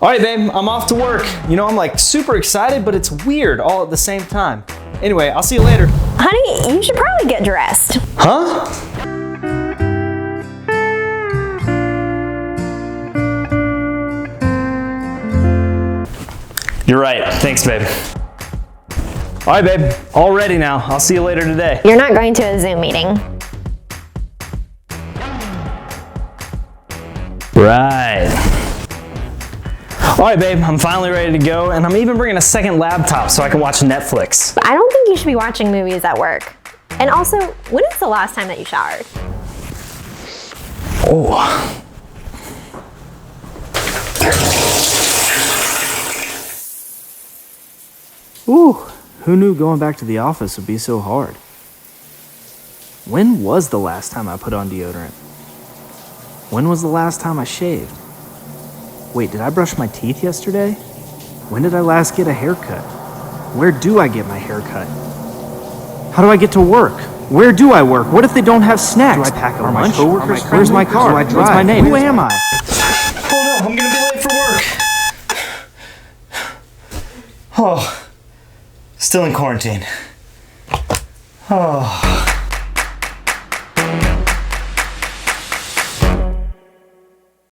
All right, babe, I'm off to work. You know, I'm like super excited, but it's weird all at the same time. Anyway, I'll see you later. Honey, you should probably get dressed. Huh? You're right. Thanks, babe. All right, babe. All ready now. I'll see you later today. You're not going to a Zoom meeting. Right. All right, babe. I'm finally ready to go, and I'm even bringing a second laptop so I can watch Netflix. But I don't think you should be watching movies at work. And also, when is the last time that you showered? Oh. Ooh, who knew going back to the office would be so hard? When was the last time I put on deodorant? When was the last time I shaved? Wait, did I brush my teeth yesterday? When did I last get a haircut? Where do I get my haircut? How do I get to work? Where do I work? What if they don't have snacks? Do I pack a lunch? Where's my car? What's my name? Who am I? Hold on, I'm gonna be late for work. Oh, still in quarantine. Oh.